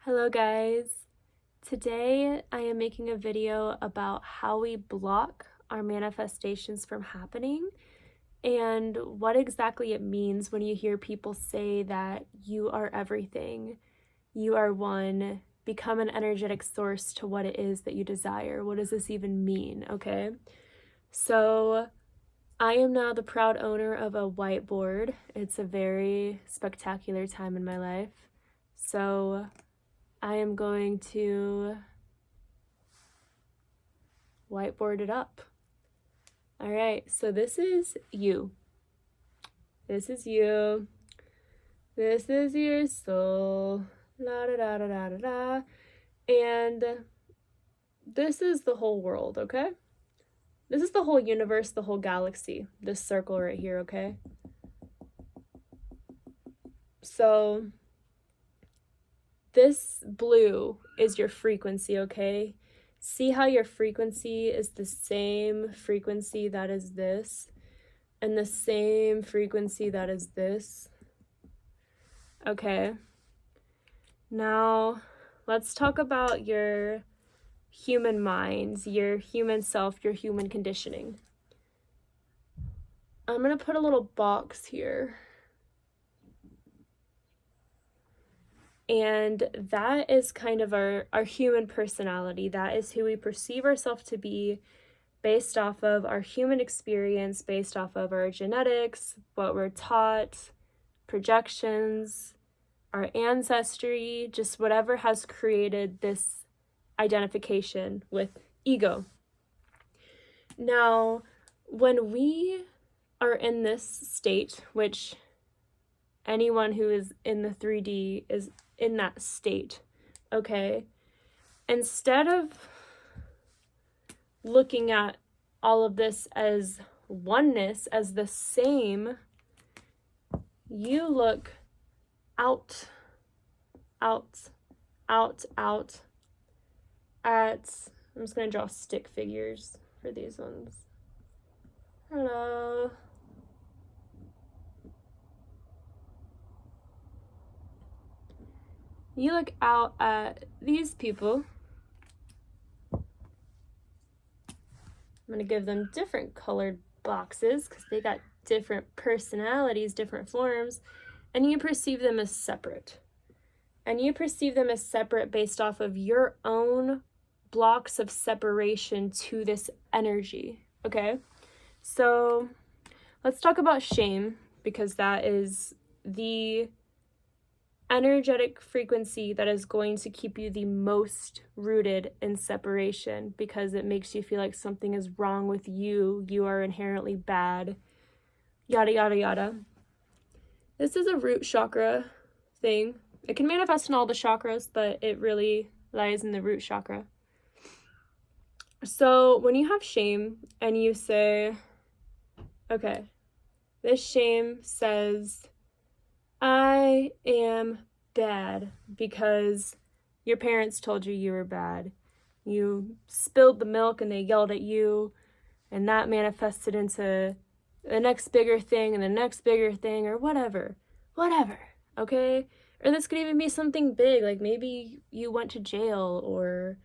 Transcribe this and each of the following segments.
Hello guys! Today I am making a video about how we block our manifestations from happening and what exactly it means when you hear people say that you are everything, you are one, become an energetic source to what it is that you desire. What does this even mean, okay? So I am now the proud owner of a whiteboard. It's a very spectacular time in my life. So I am going to whiteboard it up. All right, so this is you. This is you. This is your soul. La da da da da da da. And this is the whole world, okay? This is the whole universe, the whole galaxy, this circle right here, okay? So this blue is your frequency, okay? See how your frequency is the same frequency that is this, and the same frequency that is this? Okay. Now, let's talk about your human minds, your human self, your human conditioning. I'm going to put a little box here. And that is kind of our human personality. That is who we perceive ourselves to be based off of our human experience, based off of our genetics, what we're taught, projections, our ancestry, just whatever has created this identification with ego. Now, when we are in this state, which anyone who is in the 3D is in that state, okay? Instead of looking at all of this as oneness, as the same, you look out at, I'm just going to draw stick figures for these ones. Hello. You look out at these people. I'm going to give them different colored boxes because they got different personalities, different forms, and you perceive them as separate. And you perceive them as separate based off of your own blocks of separation to this energy, okay? So let's talk about shame, because that is the energetic frequency that is going to keep you the most rooted in separation, because it makes you feel like something is wrong with you, you are inherently bad, yada yada yada. This is a root chakra thing. It can manifest in all the chakras, but it really lies in the root chakra. So when you have shame and you say, okay, this shame says, I am bad because your parents told you you were bad. You spilled the milk and they yelled at you, and that manifested into the next bigger thing and the next bigger thing, or whatever, okay? Or this could even be something big, like maybe you went to jail or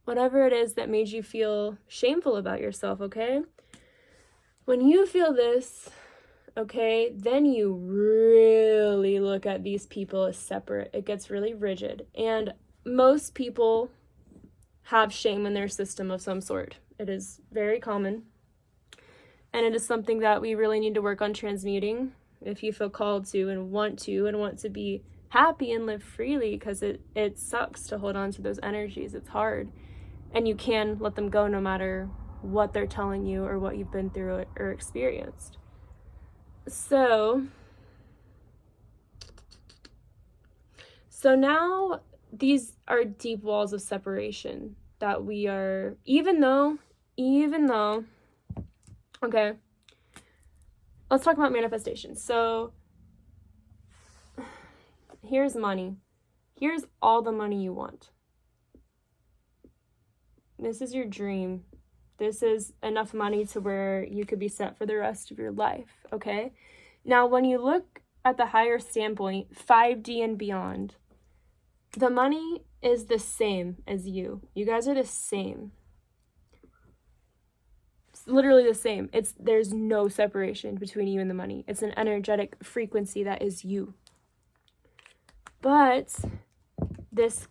whatever it is that made you feel shameful about yourself, okay? When you feel this, okay, then you really look at these people as separate. It gets really rigid. And most people have shame in their system of some sort. It is very common. And it is something that we really need to work on transmuting if you feel called to and want to be happy and live freely, because it sucks to hold on to those energies. It's hard. And you can let them go no matter what they're telling you or what you've been through or experienced. So now these are deep walls of separation that we are, even though, okay, let's talk about manifestation. So here's money. Here's all the money you want. This is your dream. This is enough money to where you could be set for the rest of your life, okay? Now, when you look at the higher standpoint, 5D and beyond, the money is the same as you. You guys are the same. It's literally the same. There's no separation between you and the money. It's an energetic frequency that is you. But this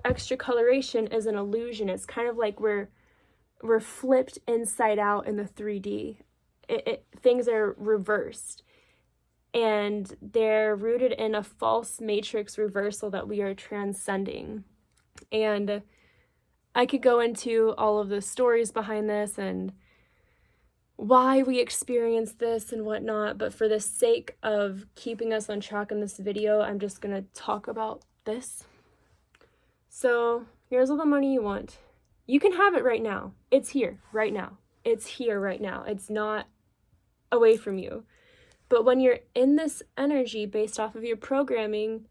extra coloration is an illusion. It's kind of like we're flipped inside out in the 3D. Things are reversed. And they're rooted in a false matrix reversal that we are transcending. And I could go into all of the stories behind this and why we experience this and whatnot, but for the sake of keeping us on track in this video, I'm just gonna talk about this. So here's all the money you want. You can have it right now. It's here right now. It's here right now. It's not away from you. But when you're in this energy based off of your programming,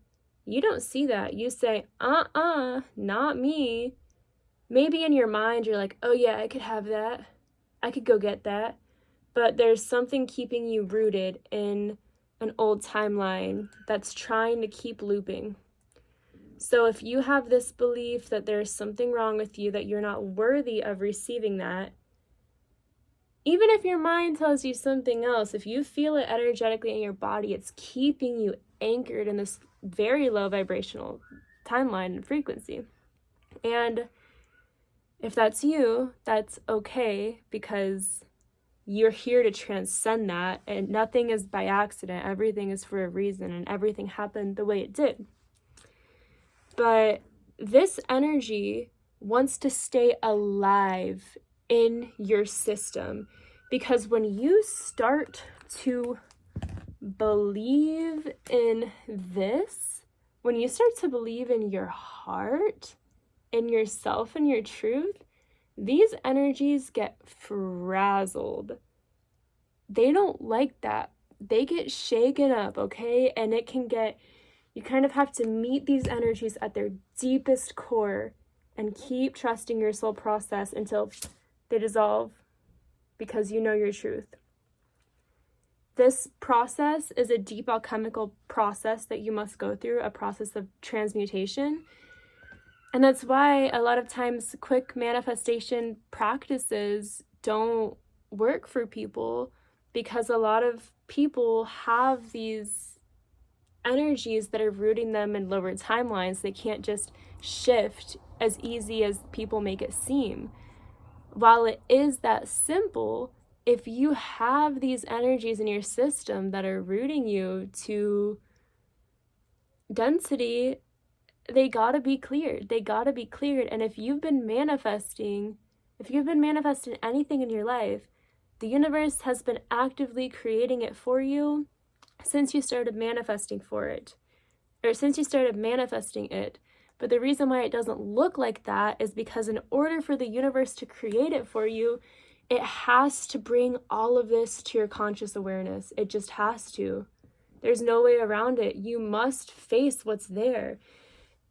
you don't see that. You say, not me. Maybe in your mind, you're like, oh yeah, I could have that. I could go get that. But there's something keeping you rooted in an old timeline that's trying to keep looping. So if you have this belief that there's something wrong with you, that you're not worthy of receiving that, even if your mind tells you something else, if you feel it energetically in your body, it's keeping you anchored in this very low vibrational timeline and frequency. And if that's you, that's okay, because you're here to transcend that, and nothing is by accident. Everything is for a reason, and everything happened the way it did. But this energy wants to stay alive in your system, because when you start to believe in this, when you start to believe in your heart, in yourself and your truth, these energies get frazzled. They don't like that. They get shaken up, okay? And it can get, you kind of have to meet these energies at their deepest core and keep trusting your soul process until they dissolve, because you know your truth. This process is a deep alchemical process that you must go through, a process of transmutation. And that's why a lot of times quick manifestation practices don't work for people, because a lot of people have these energies that are rooting them in lower timelines. They can't just shift as easy as people make it seem. While it is that simple, if you have these energies in your system that are rooting you to density, they gotta be cleared. They gotta be cleared. And if you've been manifesting anything in your life, the universe has been actively creating it for you since you started manifesting for it, or since you started manifesting it. But the reason why it doesn't look like that is because in order for the universe to create it for you, it has to bring all of this to your conscious awareness. It just has to. There's no way around it. You must face what's there.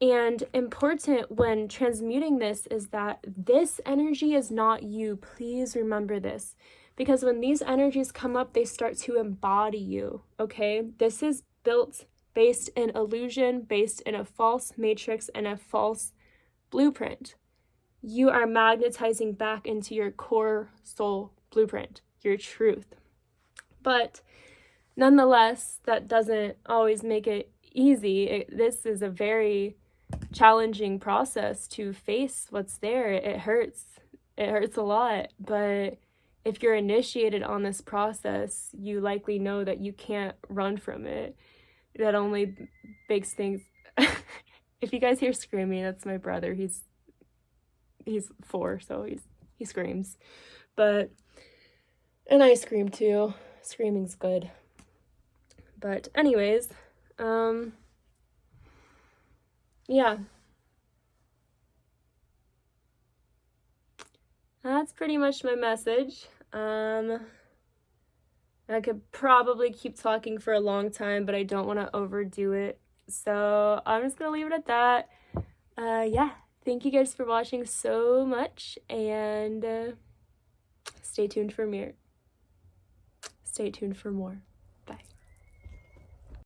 And important when transmuting this is that this energy is not you. Please remember this. Because when these energies come up, they start to embody you, okay? This is based in illusion, based in a false matrix and a false blueprint. You are magnetizing back into your core soul blueprint, your truth. But nonetheless, that doesn't always make it easy. This is a very challenging process to face what's there. It hurts. It hurts a lot. But if you're initiated on this process, you likely know that you can't run from it. That only makes things... If you guys hear screaming, that's my brother. He's 4, so he screams. And I scream too. Screaming's good. But anyways, yeah. That's pretty much my message. I could probably keep talking for a long time, but I don't want to overdo it. So I'm just going to leave it at that. Yeah. Thank you guys for watching so much, and stay tuned for more.